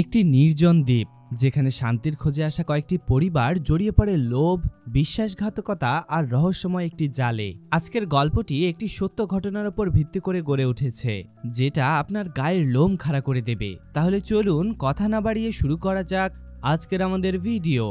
একটি নির্জন দ্বীপ যেখানে শান্তির খোঁজে আসা কয়েকটি পরিবার জড়িয়ে পড়ে লোভ, বিশ্বাসঘাতকতা আর রহস্যময় একটি জালে। আজকের গল্পটি একটি সত্য ঘটনার উপর ভিত্তি করে গড়ে উঠেছে, যেটা আপনার গায়ের লোম খাড়া করে দেবে। তাহলে চলুন কথা না বাড়িয়ে শুরু করা যাক আজকের আমাদের ভিডিও।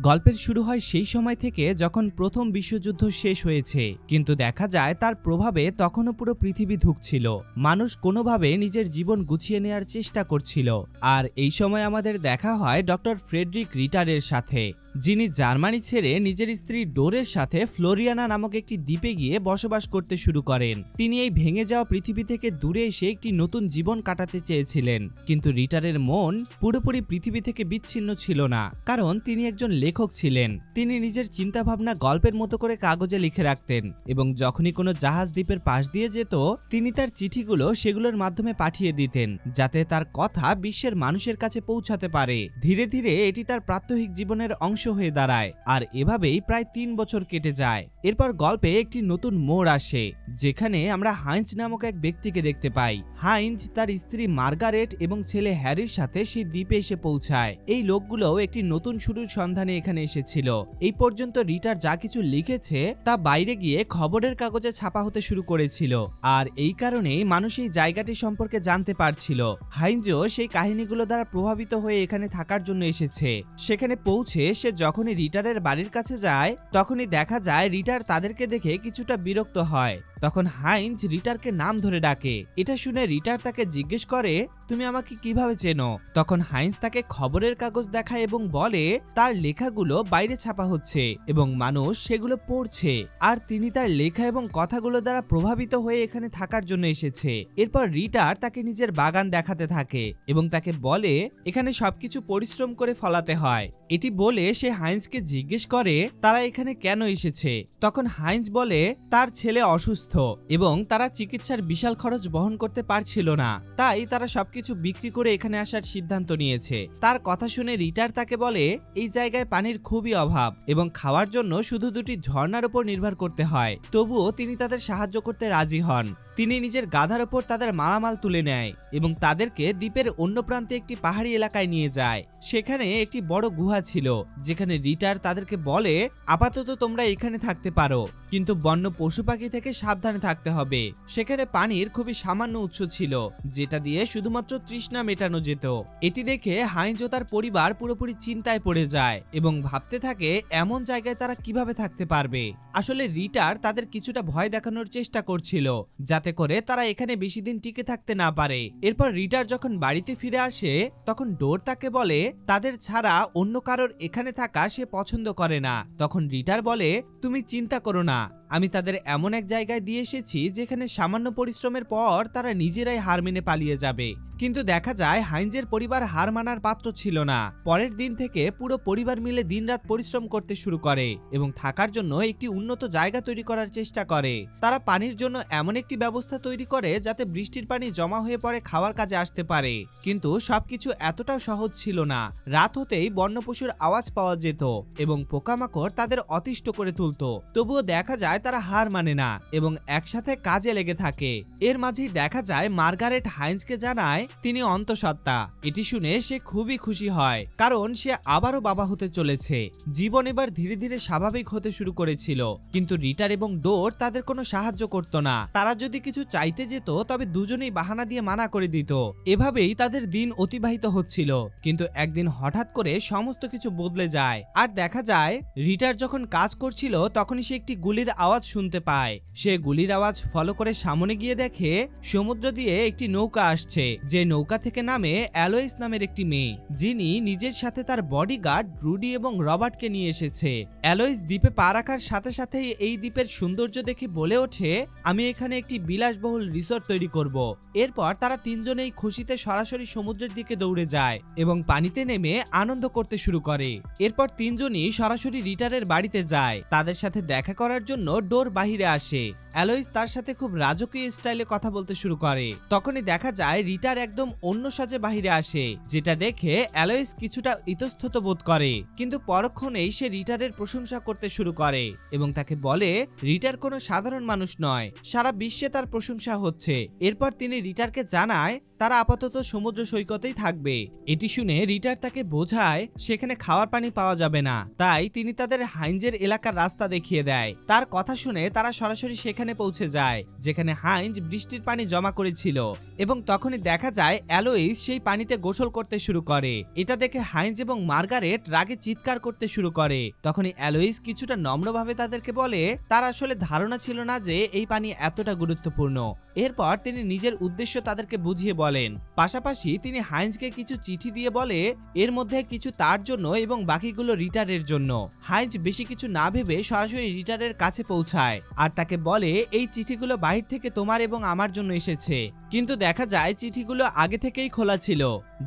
গল্পের শুরু হয় সেই সময় থেকে যখন প্রথম বিশ্বযুদ্ধ শেষ হয়েছে, কিন্তু দেখা যায় তার প্রভাবে তখনও পুরো পৃথিবী ধুঁকছিল। মানুষ কোনোভাবে নিজের জীবন গুছিয়ে নেওয়ার চেষ্টা করছিল। আর এই সময় আমাদের দেখা হয় ডক্টর ফ্রেডরিক রিটারের সাথে, যিনি জার্মানি ছেড়ে নিজের স্ত্রী ডোরের সাথে ফ্লোরিয়ানা নামক একটি দ্বীপে গিয়ে বসবাস করতে শুরু করেন। তিনি এই ভেঙে যাওয়া পৃথিবী থেকে দূরে এসে একটি নতুন জীবন কাটাতে চেয়েছিলেন, কিন্তু রিটারের মন পুরোপুরি পৃথিবী থেকে বিচ্ছিন্ন ছিল না, কারণ তিনি একজন লেখক ছিলেন। তিনি নিজের চিন্তাভাবনা গল্পের মতো করে কাগজে লিখে রাখতেন, এবং যখনই কোনো জাহাজ দ্বীপের পাশ দিয়ে যেত, তিনি তার চিঠিগুলো সেগুলোর মাধ্যমে পাঠিয়ে দিতেন, যাতে তার কথা বিশ্বের মানুষের কাছে পৌঁছাতে পারে। ধীরে ধীরে এটি তার প্রাত্যহিক জীবনের অংশ হয়ে দাঁড়ায়, আর এভাবেই প্রায় 3 বছর কেটে যায়। এরপর গল্পে একটি নতুন মোড় আসে, যেখানে আমরা হাইঞ্জ নামক এক ব্যক্তিকে দেখতে পাই। হাইঞ্জ তার স্ত্রী মার্গারেট এবং ছেলে হ্যারির সাথে সেই দ্বীপে এসে পৌঁছায়। এই লোকগুলো একটি নতুন শুরুর সন্ধানে এখানে এসেছিল। এই পর্যন্ত রিটার যা কিছু লিখেছে তা বাইরে গিয়ে খবরের কাগজে ছাপা হতে শুরু করেছিল, আর এই কারণেই মানুষ এই জায়গাটি সম্পর্কে জানতে পারছিল। হাইঞ্জও সেই কাহিনীগুলো দ্বারা প্রভাবিত হয়ে এখানে থাকার জন্য এসেছে। সেখানে পৌঁছে সে যখনই রিটারের বাড়ির কাছে যায়, তখনই দেখা যায় রিটার তাদেরকে দেখে কিছুটা বিরক্ত হয়। তখন হাইঞ্জ রিটারকে নাম ধরে ডাকে। এটা শুনে রিটার তাকে জিজ্ঞেস করে, তুমি আমাকে কিভাবে চেনো? তখন হাইঞ্জ তাকে খবরের কাগজ দেখায় এবং বলে তার লেখাগুলো বাইরে ছাপা হচ্ছে এবং মানুষ সেগুলো পড়ছে, আর তিনি তার লেখা এবং কথাগুলো দ্বারা প্রভাবিত হয়ে এখানে থাকার জন্য এসেছে। এরপর রিটার তাকে নিজের বাগান দেখাতে থাকে এবং তাকে বলে এখানে সবকিছু পরিশ্রম করে ফলাতে হয়। এটি বলে সে হাইঞ্জকে জিজ্ঞেস করে তারা এখানে কেন এসেছে। তখন হাইঞ্জ বলে তার ছেলে অসুস্থ এবং তারা চিকিৎসার বিশাল খরচ বহন করতে পারছিল না, তাই তারা সবকিছু বিক্রি করে এখানে আসার সিদ্ধান্ত নিয়েছে। তার কথা শুনে রিটার তাকে বলে এই জায়গায় পানির খুবই অভাব এবং খাওয়ার জন্য শুধু 2টি ঝর্ণার উপর নির্ভর করতে হয়। তবুও তিনি তাদের সাহায্য করতে রাজি হন। তিনি নিজের গাধার উপর তাদের মালামাল তুলে নেয় এবং তাদেরকে দ্বীপের অন্য প্রান্তে একটি পাহাড়ি এলাকায় নিয়ে যায়। সেখানে একটি বড় গুহা ছিল, যেখানে রিটার তাদেরকে বলে আপাতত তোমরা এখানে থাকতে পারো, কিন্তু বন্য পশু পাখি থেকে সাবধানে থাকতে হবে। সেখানে পানির খুবই সামান্য উৎস ছিল, যেটা দিয়ে শুধুমাত্র তৃষ্ণা মেটানো যেত। এটি দেখে হাইঞ্জ ও তার পরিবার পুরোপুরি চিন্তায় পড়ে যায় এবং ভাবতে থাকে এমন জায়গায় তারা কিভাবে থাকতে পারবে। আসলে রিটার তাদের কিছুটা ভয় দেখানোর চেষ্টা করছিল, যাতে করে তারা এখানে বেশি দিন টিকে থাকতে না পারে। এরপর রিটার যখন বাড়িতে ফিরে আসে, তখন ডোর তাকে বলে তাদের ছাড়া অন্য কারোর এখানে থাকা সে পছন্দ করে না। তখন রিটার বলে তুমি চিন্তা করো না, আমি তাদের এমন এক জায়গায় দিয়ে এসেছি যেখানে সামান্য পরিশ্রমের পর তারা নিজেরাই হার মেনে পালিয়ে যাবে। কিন্তু দেখা যায় হাইঞ্জের পরিবার হার মানার পাত্র ছিল না। পরের দিন থেকে পুরো পরিবার মিলে দিনরাত পরিশ্রম করতে শুরু করে এবং থাকার জন্য একটি উন্নত জায়গা তৈরি করার চেষ্টা করে। তারা পানির জন্য এমন একটি ব্যবস্থা তৈরি করে যাতে বৃষ্টির পানি জমা হয়ে পড়ে খাওয়ার কাজে আসতে পারে। কিন্তু সবকিছু এতটাও সহজ ছিল না। রাত হতেই বন্য পশুর আওয়াজ পাওয়া যেত এবং পোকামাকড় তাদের অতিষ্ঠ করে তুলত। তবুও দেখা যায় তারা হার মানে না এবং একসাথে কাজে লেগে থাকে। এর মাঝেই দেখা যায় মার্গারেট হাইঞ্জকে জানায় তিনি অন্তঃসত্ত্বা। এটি শুনে সে খুবই খুশি হয়, কারণ সে আবারও বাবা হতে চলেছে। জীবন এবার ধীরে ধীরে স্বাভাবিক হতে শুরু করেছিল, কিন্তু রিটার এবং ডোর তাদের কোনো সাহায্য করত না। তারা যদি কিছু চাইতে যেত তবে দুজনেই বাহানা দিয়ে মানা করে দিত। এভাবেই তাদের দিন অতিবাহিত হচ্ছিল, কিন্তু একদিন হঠাৎ করে সমস্ত কিছু বদলে যায়। আর দেখা যায় রিটার যখন কাজ করছিল তখনই সে একটি গুলির আওয়াজ শুনতে পায়। সে গুলির আওয়াজ ফলো করে সামনে গিয়ে দেখে সমুদ্র দিয়ে একটি নৌকা আসছে। যে নৌকা থেকে নামে অ্যালোইস নামের একটি মেয়ে, যিনি নিজের সাথে তার বডিগার্ড রুডি এবং রবার্টকে নিয়ে এসেছে। অ্যালোইস দ্বীপে পা রাখার সাথে সাথেই এই দ্বীপের সৌন্দর্য দেখে বলে ওঠে আমি এখানে একটি বিলাসবহুল রিসোর্ট তৈরি করব। এরপর তারা তিনজনেই খুশিতে সরাসরি সমুদ্রের দিকে দৌড়ে যায় এবং পানিতে নেমে আনন্দ করতে শুরু করে। এরপর তিনজনই সরাসরি রিটারের বাড়িতে যায়। তাদের সাথে দেখা করার জন্য ডোর বাহিরে আসে। অ্যালোইস তার সাথে খুব রাজকীয় স্টাইলে কথা বলতে শুরু করে। তখনই দেখা যায় রিটার একদম অন্য সাজে বাহিরে আসে, যেটা দেখে অ্যালোইস কিছুটা ইতস্তত বোধ করে, কিন্তু পরক্ষণেই সে রিটারের প্রশংসা করতে শুরু করে এবং তাকে বলে রিটার কোনো সাধারণ মানুষ নয়, সারা বিশ্বে তার প্রশংসা হচ্ছে। এরপর তিনি রিটারকে জানায় তারা আপাতত সমুদ্র সৈকতেই থাকবে। এটি শুনে রিটার তাকে বোঝায় সেখানে খাওয়ার পানি পাওয়া যাবে না, তাই তিনি তাদের হাইঞ্জের এলাকার রাস্তা দেখিয়ে দেয়। তার কথা শুনে তারা সরাসরি সেখানে পৌঁছে যায় যেখানে হাইঞ্জ বৃষ্টির পানি জমা করেছিল, এবং তখনই দেখা যায় অ্যালোইস সেই পানিতে গোসল করতে শুরু করে। এটা দেখে হাইঞ্জ এবং মার্গারেট রাগে চিৎকার করতে শুরু করে। তখনই অ্যালোইস কিছুটা নম্রভাবে তাদেরকে বলে তার আসলে ধারণা ছিল না যে এই পানি এতটা গুরুত্বপূর্ণ। এরপর তিনি নিজের উদ্দেশ্য তাদেরকে বুঝিয়ে বলেন। পাশাপাশি তিনি হাইঞ্জকে কিছু চিঠি দিয়ে বলে এর মধ্যে কিছু তার জন্য এবং বাকিগুলো রিটারের জন্য। হাইঞ্জ বেশি কিছু না ভেবে সরাসরি রিটারের কাছে পৌঁছায় আর তাকে বলে এই চিঠিগুলো বাহির থেকে তোমার এবং আমার জন্য এসেছে। কিন্তু দেখা যায় চিঠিগুলো আগে থেকেই খোলা ছিল,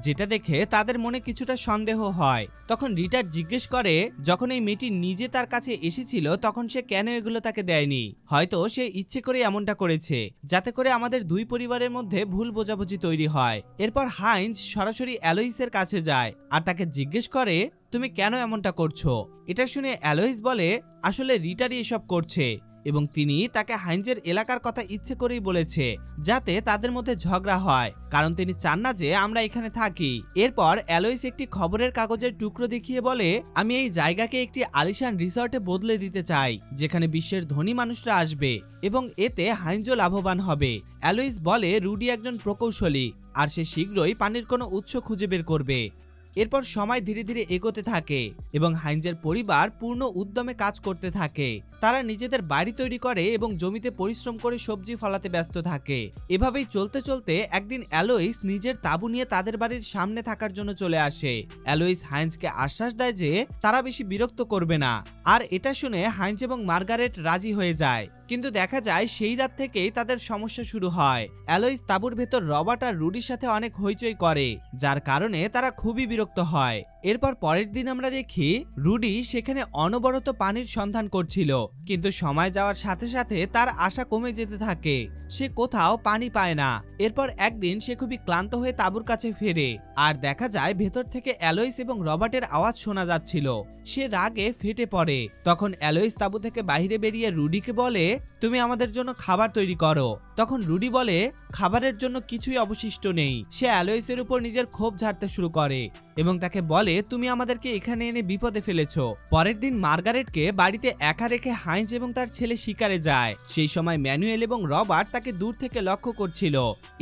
যেটা দেখে তাদের মনে কিছুটা সন্দেহ হয়। তখন রিটার জিজ্ঞেস করে যখন এই মেয়েটি নিজে তার কাছে এসেছিল তখন সে কেন এগুলো তাকে দেয়নি। হয়তো সে ইচ্ছে করে এমনটা করেছে যাতে করে আমাদের দুই পরিবারের মধ্যে ভুল বোঝাবুঝি তৈরি হয়। এরপর হাইঞ্জ সরাসরি অ্যালোইসের কাছে যায় আর তাকে জিজ্ঞেস করে তুমি কেন এমনটা করছো। এটা শুনে অ্যালোইস বলে আসলে রিটারই এসব করছে এবং তিনি তাকে হাইঞ্জের এলাকার কথা ইচ্ছে করেই বলেছে যাতে তাদের মধ্যে ঝগড়া হয়, কারণ তিনি চান না যে আমরা এখানে থাকি। এরপর অ্যালোইস একটি খবরের কাগজের টুকরো দেখিয়ে বলে আমি এই জায়গাকে একটি আলিশান রিসর্টে বদলে দিতে চাই যেখানে বিশ্বের ধনী মানুষরা আসবে এবং এতে হাইঞ্জও লাভবান হবে। অ্যালোইস বলে রুডি একজন প্রকৌশলী আর সে শীঘ্রই পানির কোনো উৎস খুঁজে বের করবে। এরপর সময় ধীরে ধীরে এগোতে থাকে এবং হাইঞ্জের পরিবার পূর্ণ উদ্যমে কাজ করতে থাকে। তারা নিজেদের বাড়ি তৈরি করে এবং জমিতে পরিশ্রম করে সবজি ফলাতে ব্যস্ত থাকে। এভাবেই চলতে চলতে একদিন অ্যালোইস নিজের তাঁবু নিয়ে তাদের বাড়ির সামনে থাকার জন্য চলে আসে। অ্যালোইস হাইঞ্জকে আশ্বাস দেয় যে তারা বেশি বিরক্ত করবে না, আর এটা শুনে হাইঞ্জ এবং মার্গারেট রাজি হয়ে যায়। কিন্তু দেখা যায় সেই রাত থেকেই তাদের সমস্যা শুরু হয়। অ্যালোইস তাঁবুর ভেতর রবার্ট আর রুডির সাথে অনেক হইচই করে, যার কারণে তারা খুবই বিরক্ত হয়। এরপর পরের দিন আমরা দেখি রুডি সেখানে অনবরত পানির সন্ধান করছিল, কিন্তু সময় যাওয়ার সাথে সাথে তার আশা কমে যেতে থাকে। সে কোথাও পানি পায় না। এরপর একদিন সে খুবই ক্লান্ত হয়ে তাঁবুর কাছে ফেরে আর দেখা যায় ভেতর থেকে অ্যালোইস এবং রবার্টের আওয়াজ শোনা যাচ্ছিল। সে রাগে ফেটে পড়ে। তখন অ্যালোইস তাঁবু থেকে বাইরে বেরিয়ে রুডিকে বলে তুমি আমাদের জন্য খাবার তৈরি করো। তখন রুডি বলে খাবারের জন্য কিছুই অবশিষ্ট নেই। সে অ্যালোইসের উপর নিজের ক্ষোভ ঝাড়তে শুরু করে এবং তাকে বলে তুমি আমাদেরকে এখানে এনে বিপদে ফেলেছো। পরের দিন মার্গারেটকে বাড়িতে একা রেখে হাইঞ্জ এবং তার ছেলে শিকারে যায়। সেই সময় ম্যানুয়েল এবং রবার্ট তাকে দূর থেকে লক্ষ্য করছিল।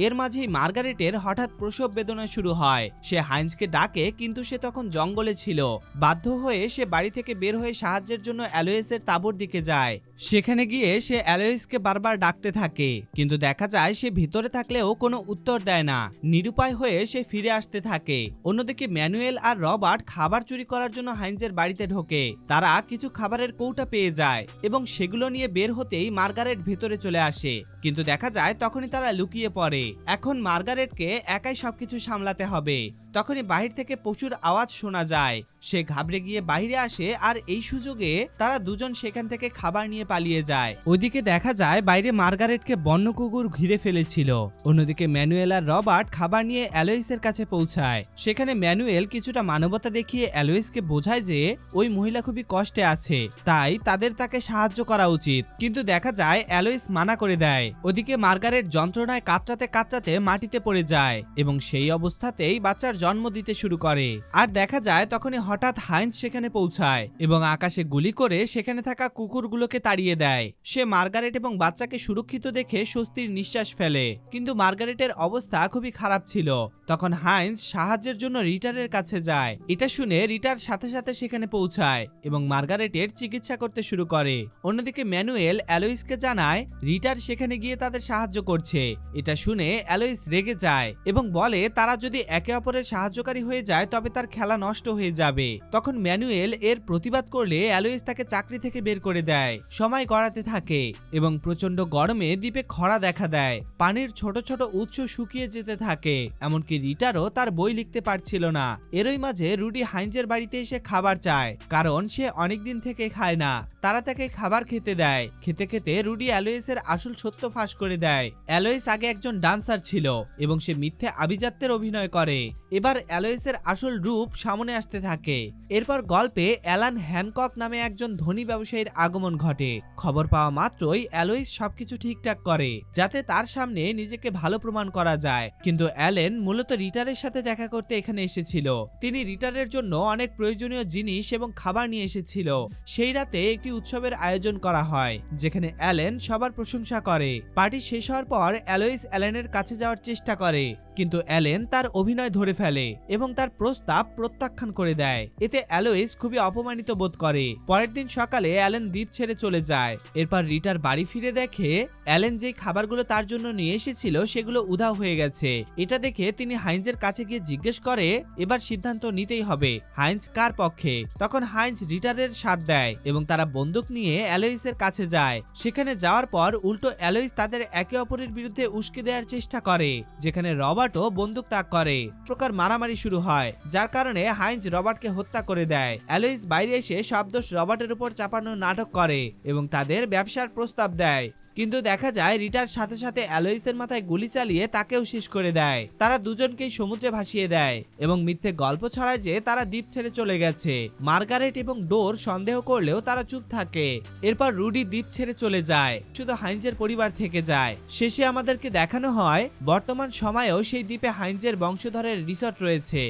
এর মাঝেই মার্গারেটের হঠাৎ প্রসব বেদনা শুরু হয়। সে হাইঞ্জকে ডাকে কিন্তু সে তখন জঙ্গলে ছিল। বাধ্য হয়ে সে বাড়ি থেকে বের হয়ে সাহায্যের জন্য অ্যালোইসের তাঁবুর দিকে যায়। সেখানে গিয়ে সে অ্যালোইসকে বারবার ডাকতে থাকে, কিন্তু দেখা যায় সে ভিতরে থাকলেও কোনো উত্তর দেয় না। নিরুপায় হয়ে সে ফিরে আসতে থাকে। অন্যদিকে ম্যানুয়েল আর রবার্ট খাবার চুরি করার জন্য হাইঞ্জের বাড়িতে ঢোকে। তারা কিছু খাবারের কৌটা পেয়ে যায় এবং সেগুলো নিয়ে বের হতেই মার্গারেট ভেতরে চলে আসে, কিন্তু দেখা যায় তখনই তারা লুকিয়ে পড়ে। এখন মার্গারেটকে একাই সবকিছু সামলাতে হবে। তখনই বাহির থেকে প্রচুর আওয়াজ শোনা যায়। সে ঘাবড়ে গিয়ে বাইরে আসে আর এই সুযোগে তারা দুজন সেখান থেকে খাবার নিয়ে পালিয়ে যায়। ওইদিকে দেখা যায় বাইরে মার্গারেটকে বন্য কুকুর ঘিরে ফেলেছিল। অন্যদিকে ম্যানুয়েল আর রবার্ট খাবার নিয়ে অ্যালোইসের কাছে পৌঁছায়। সেখানে ম্যানুয়েল কিছুটা মানবতা দেখিয়ে অ্যালোইসকে বোঝায় যে ওই মহিলা খুবই কষ্টে আছে, তাই তাকে সাহায্য করা উচিত। কিন্তু দেখা যায় অ্যালোইস মানা করে দেয়। ওদিকে মার্গারেট যন্ত্রণায় কাতরাতে কাতরাতে মাটিতে পড়ে যায় এবং সেই অবস্থাতেই বাচ্চার জন্ম দিতে শুরু করে। আর দেখা যায় তখনই হঠাৎ হাইঞ্জ সেখানে পৌঁছায় এবং আকাশে গুলি করে সেখানে থাকা কুকুরগুলোকে তাড়িয়ে দেয়। সে মার্গারেট এবং বাচ্চাকে সুরক্ষিত দেখে স্বস্তির নিঃশ্বাস ফেলে, কিন্তু মার্গারেটের অবস্থা খুবই খারাপ ছিল। তখন হাইঞ্জ সাহায্যের জন্য রিটারের কাছে যায়। এটা শুনে রিটার সাথে সাথে সেখানে পৌঁছায় এবং মার্গারেটের চিকিৎসা করতে শুরু করে। অন্যদিকে ম্যানুয়েল অ্যালোইসকে জানায় রিটার সেখানে গিয়ে তাদের সাহায্য করছে। এটা শুনে অ্যালোইস রেগে যায় এবং বলে তারা যদি একে অপরের সাহায্যকারী হয়ে যায় তবে তার খেলা নষ্ট হয়ে যাবে। তখন ম্যানুয়েল এর প্রতিবাদ করলে অ্যালোইস তাকে চাকরি থেকে বের করে দেয়। সময় গড়াতে থাকে এবং প্রচন্ড গরমে দ্বীপে খরা দেখা দেয়। পানির ছোট ছোট উৎস শুকিয়ে যেতে থাকে, এমনকি রিটারও তার বই লিখতে পারছিল না। এরই মাঝে রুডি হাইঞ্জের বাড়িতে এসে খাবার চায়, কারণ সে অনেকদিন থেকে খায় না। তারা তাকে খাবার খেতে দেয়। খেতে খেতে রুডি অ্যালোইসের আসল সত্য ফাঁস করে দেয়। অ্যালোইস আগে একজন ডান্সার ছিল এবং সে মিথ্যে আভিজাত্যের অভিনয় করে এবার অ্যালোইসের আসল রূপ সামনে আসতে থাকে। এরপর গল্পে অ্যালান হ্যানকক নামে একজন ধনী ব্যবসায়ীর আগমন ঘটে। খবর পাওয়া মাত্রই অ্যালোইস সবকিছু ঠিকঠাক করে যাতে তার সামনে নিজেকে ভালো প্রমাণ করা যায়। কিন্তু অ্যালেন মূলত রিটারের সাথে দেখা করতে এখানে এসেছিল। তিনি রিটারের জন্য অনেক প্রয়োজনীয় জিনিস এবং খাবার নিয়ে এসেছিল। সেই রাতে একটি উৎসবের আয়োজন করা হয় যেখানে অ্যালেন সবার প্রশংসা করে। পার্টি শেষ হওয়ার পর অ্যালোইস অ্যালেনের কাছে যাওয়ার চেষ্টা করে, কিন্তু অ্যালেন তার অভিনয় ধরে ফেলে এবং তার প্রস্তাব প্রত্যাখ্যান করে দেয়। এতে অ্যালোইস খুবই অপমানিত বোধ করে। পরের দিন সকালে অ্যালেন দ্বীপ ছেড়ে চলে যায়। এরপর রিটার বাড়ি ফিরে দেখে অ্যালেন যে খাবারগুলো তার জন্য নিয়ে এসেছিল সেগুলো উধাও হয়ে গেছে। এটা দেখে তিনি হাইন্সের কাছে গিয়ে জিজ্ঞেস করে এবার সিদ্ধান্ত নিতেই হবে হাইন্স কার পক্ষে। তখন হাইন্স রিটারের সাথ দেয় এবং তারা বন্দুক নিয়ে অ্যালোইসের কাছে যায়। সেখানে যাওয়ার পর উল্টো অ্যালোইস তাদের একে অপরের বিরুদ্ধে উস্কে দেওয়ার চেষ্টা করে, যেখানে রবার্টও বন্দুক তাক করে। প্রকার মারামারি শুরু হয় যার কারণে হাইন্স রবার্টকে হত্যা করে দেয়। অ্যালোইস বাইরে এসে সব দোষ রবার্টের উপর চাপানোর নাটক করে এবং তাদের ব্যবসার প্রস্তাব দেয়। কিন্তু দেখা যায় রিটার সাথে সাথে অ্যালোইসের মাথায় গুলি চালিয়ে তাকেও শেষ করে দেয়। তারা দুজনকেই সমুদ্রে ভাসিয়ে দেয় এবং মিথ্যে গল্প ছড়ায় যে তারা দ্বীপ ছেড়ে চলে গেছে। মার্গারেট এবং ডোর সন্দেহ করলেও তারা চুপ থাকে। এরপর রুডি দ্বীপ ছেড়ে চলে যায়, শুধু হাইন্সের পরিবার থেকে যায়। শেষে আমাদেরকে দেখানো হয় বর্তমান সময়েও সেই দ্বীপে হাইন্সের বংশধরের রিসর্ট রয়েছে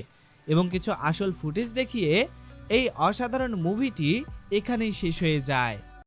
এবং কিছু আসল ফুটেজ দেখিয়ে এই অসাধারণ মুভিটি এখানেই শেষ হয়ে যায়।